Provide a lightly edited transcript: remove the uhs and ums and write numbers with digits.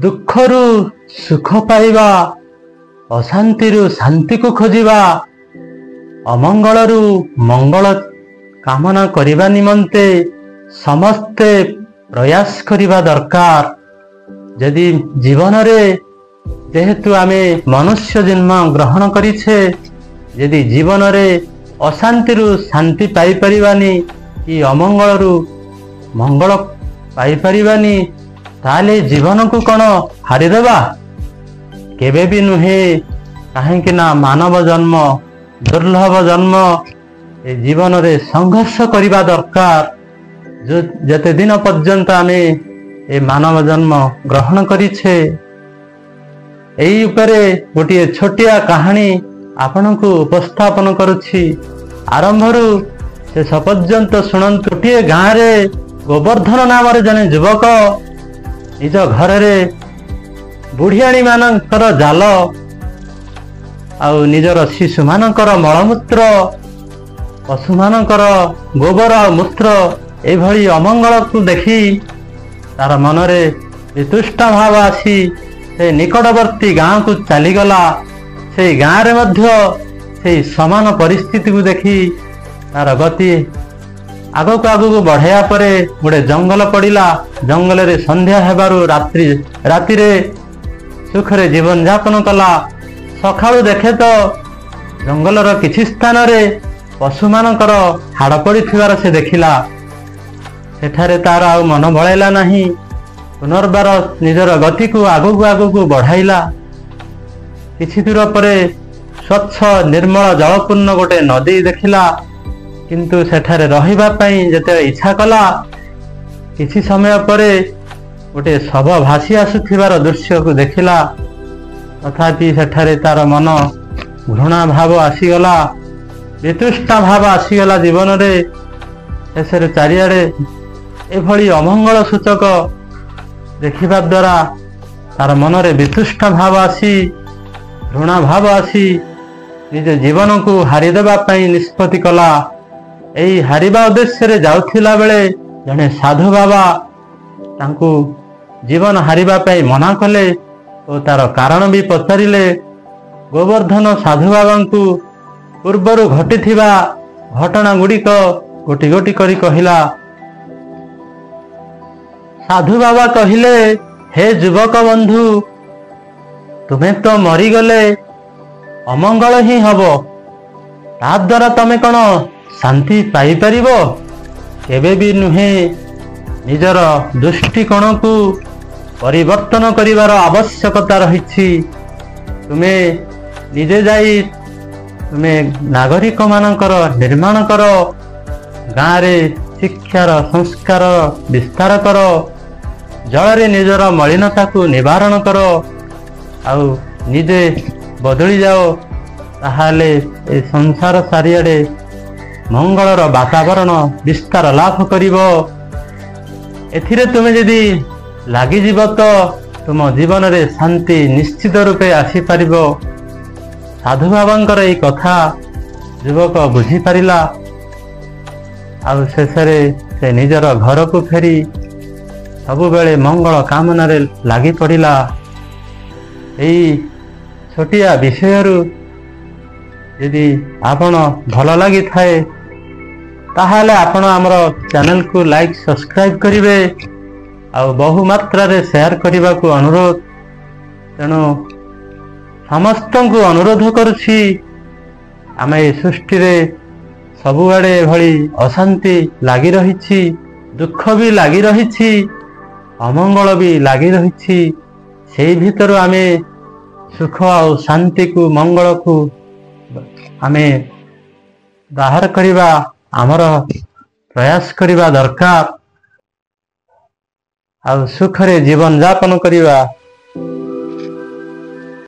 ଦୁଃଖରୁ ସୁଖ ପାଇବା, ଅଶାନ୍ତିରୁ ଶାନ୍ତିକୁ ଖୋଜିବା, ଅମଙ୍ଗଳରୁ ମଙ୍ଗଳ କାମନା କରିବା ନିମନ୍ତେ ସମସ୍ତେ ପ୍ରୟାସ କରିବା ଦରକାର। ଯଦି ଜୀବନରେ ଯେହେତୁ ଆମେ ମନୁଷ୍ୟ ଜନ୍ମ ଗ୍ରହଣ କରିଛେ, ଯଦି ଜୀବନରେ ଅଶାନ୍ତିରୁ ଶାନ୍ତି ପାଇପାରିବାନି କି ଅମଙ୍ଗଳରୁ ମଙ୍ଗଳ ପାଇପାରିବାନି, ତାହେଲେ ଜୀବନକୁ କ'ଣ ହାରିଦେବା? କେବେ ବି ନୁହେଁ। କାହିଁକି ନା ମାନବ ଜନ୍ମ ଦୁର୍ଲଭ ଜନ୍ମ। ଏ ଜୀବନରେ ସଂଘର୍ଷ କରିବା ଦରକାର। ଯେତେ ଦିନ ପର୍ଯ୍ୟନ୍ତ ଆମେ ଏ ମାନବ ଜନ୍ମ ଗ୍ରହଣ କରିଛେ। ଏହି ଉପରେ ଗୋଟିଏ ଛୋଟିଆ କାହାଣୀ ଆପଣଙ୍କୁ ଉପସ୍ଥାପନ କରୁଛି। ଆରମ୍ଭରୁ ଶେଷ ପର୍ଯ୍ୟନ୍ତ ଶୁଣନ୍ତୁ। ଗୋଟିଏ ଗାଁରେ ଗୋବର୍ଦ୍ଧନ ନାମରେ ଜଣେ ଯୁବକ ନିଜ ଘରରେ ବୁଢ଼ିଆଣୀ ମାନଙ୍କର ଜାଲ ଆଉ ନିଜର ଶିଶୁମାନଙ୍କର ମଳମୂତ୍ର, ପଶୁମାନଙ୍କର ଗୋବର ଆଉ ମୂତ୍ର ଏଭଳି ଅମଙ୍ଗଳକୁ ଦେଖି ତାର ମନରେ ବିତୃଷ୍ଣ ଭାବ ଆସି ସେ ନିକଟବର୍ତ୍ତୀ ଗାଁକୁ ଚାଲିଗଲା। ସେଇ ଗାଁରେ ମଧ୍ୟ ସେଇ ସମାନ ପରିସ୍ଥିତିକୁ ଦେଖି ତାର ଗତି ଆଗକୁ ଆଗକୁ ବଢ଼ାଇବା ପରେ ଗୋଟେ ଜଙ୍ଗଲ ପଡ଼ିଲା। ଜଙ୍ଗଲରେ ସନ୍ଧ୍ୟା ହେବାରୁ ରାତିରେ ସୁଖରେ ଜୀବନଯାପନ କଲା। ସକାଳୁ ଦେଖେ ତ ଜଙ୍ଗଲର କିଛି ସ୍ଥାନରେ ପଶୁମାନଙ୍କର ହାଡ଼ ପଡ଼ିଥିବାର ସେ ଦେଖିଲା। ସେଠାରେ ତାର ଆଉ ମନ ବଳାଇଲା ନାହିଁ। ପୁନର୍ବାର ନିଜର ଗତିକୁ ଆଗକୁ ଆଗକୁ ବଢ଼ାଇଲା। କିଛି ଦୂର ପରେ ସ୍ୱଚ୍ଛ ନିର୍ମଳ ଜଳପୂର୍ଣ୍ଣ ଗୋଟେ ନଦୀ ଦେଖିଲା। କିନ୍ତୁ ସେଠାରେ ରହିବା ପାଇଁ ଯେତେବେଳେ ଇଚ୍ଛା କଲା, କିଛି ସମୟ ପରେ ଗୋଟେ ଶବ ଭାସି ଆସୁଥିବାର ଦୃଶ୍ୟକୁ ଦେଖିଲା। ତଥାପି ସେଠାରେ ତାର ମନ ଘୃଣା ଭାବ ଆସିଗଲା, ବିତୃଷ୍ଣା ଭାବ ଆସିଗଲା ଜୀବନରେ। ଶେଷରେ ଚାରିଆଡ଼େ ଏଭଳି ଅମଙ୍ଗଳ ସୂଚକ ଦେଖିବା ଦ୍ୱାରା ତାର ମନରେ ବିତୃଷ୍ଣା ଭାବ ଆସି, ଘୃଣା ଭାବ ଆସି ନିଜ ଜୀବନକୁ ହାରିଦେବା ପାଇଁ ନିଷ୍ପତ୍ତି କଲା। ଏହି ହାରିବା ଉଦ୍ଦେଶ୍ୟରେ ଯାଉଥିଲା ବେଳେ ଜଣେ ସାଧୁ ବାବା ତାଙ୍କୁ ଜୀବନ ହାରିବା ପାଇଁ ମନା କଲେ ଓ ତାର କାରଣ ବି ପଚାରିଲେ। ଗୋବର୍ଦ୍ଧନ ସାଧୁ ବାବାଙ୍କୁ ପୂର୍ବରୁ ଘଟିଥିବା ଘଟଣା ଗୁଡ଼ିକ ଗୋଟି ଗୋଟି କରି କହିଲା। ସାଧୁ ବାବା କହିଲେ, ହେ ଯୁବକ ବନ୍ଧୁ, ତୁମେ ତ ମରିଗଲେ ଅମଙ୍ଗଳ ହିଁ ହବ। ତା ଦ୍ୱାରା ତମେ କ'ଣ ଶାନ୍ତି ପାଇପାରିବ? କେବେ ବି ନୁହେଁ। ନିଜର ଦୃଷ୍ଟିକୋଣକୁ ପରିବର୍ତ୍ତନ କରିବାର ଆବଶ୍ୟକତା ରହିଛି। ତୁମେ ନିଜେ ଯାଇ ତୁମେ ନାଗରିକ ମାନଙ୍କର ନିର୍ମାଣ କର, ଗାଁରେ ଶିକ୍ଷାର ସଂସ୍କାର ବିସ୍ତାର କର, ଜଳରେ ନିଜର ମଳିନତାକୁ ନିବାରଣ କର, ଆଉ ନିଜେ ବଦଳି ଯାଅ। ତାହେଲେ ଏ ସଂସାର ଚାରିଆଡ଼େ ମଙ୍ଗଳର ବାତାବରଣ ବିସ୍ତାର ଲାଭ କରିବ। ଏଥିରେ ତୁମେ ଯଦି ଲାଗିଯିବ ତ ତୁମ ଜୀବନରେ ଶାନ୍ତି ନିଶ୍ଚିତ ରୂପେ ଆସିପାରିବ। ସାଧୁ ବାବାଙ୍କର ଏହି କଥା ଯୁବକ ବୁଝିପାରିଲା। ଆଉ ଶେଷରେ ସେ ନିଜର ଘରକୁ ଫେରି ସବୁବେଳେ ମଙ୍ଗଳ କାମନାରେ ଲାଗି ପଡ଼ିଲା। ଏହି ଛୋଟିଆ ବିଷୟରୁ ଯଦି ଆପଣ ଭଲ ଲାଗିଥାଏ ତାହେଲେ ଆପଣ ଆମର ଚ୍ୟାନେଲକୁ ଲାଇକ୍ ସବସ୍କ୍ରାଇବ୍ କରିବେ ଆଉ ବହୁ ମାତ୍ରାରେ ସେୟାର କରିବାକୁ ଅନୁରୋଧ। ତେଣୁ ସମସ୍ତଙ୍କୁ ଅନୁରୋଧ କରୁଛି, ଆମେ ଏ ସୃଷ୍ଟିରେ ସବୁଆଡ଼େ ଏଭଳି ଅଶାନ୍ତି ଲାଗି ରହିଛି, ଦୁଃଖ ବି ଲାଗି ରହିଛି, ଅମଙ୍ଗଳ ବି ଲାଗି ରହିଛି। ସେଇ ଭିତରୁ ଆମେ ସୁଖ ଆଉ ଶାନ୍ତିକୁ ମଙ୍ଗଳକୁ ଆମେ ବାହାର କରିବା, ଆମର ପ୍ରୟାସ କରିବା ଦରକାର। ଆଉ ସୁଖରେ ଜୀବନ ଯାପନ କରିବା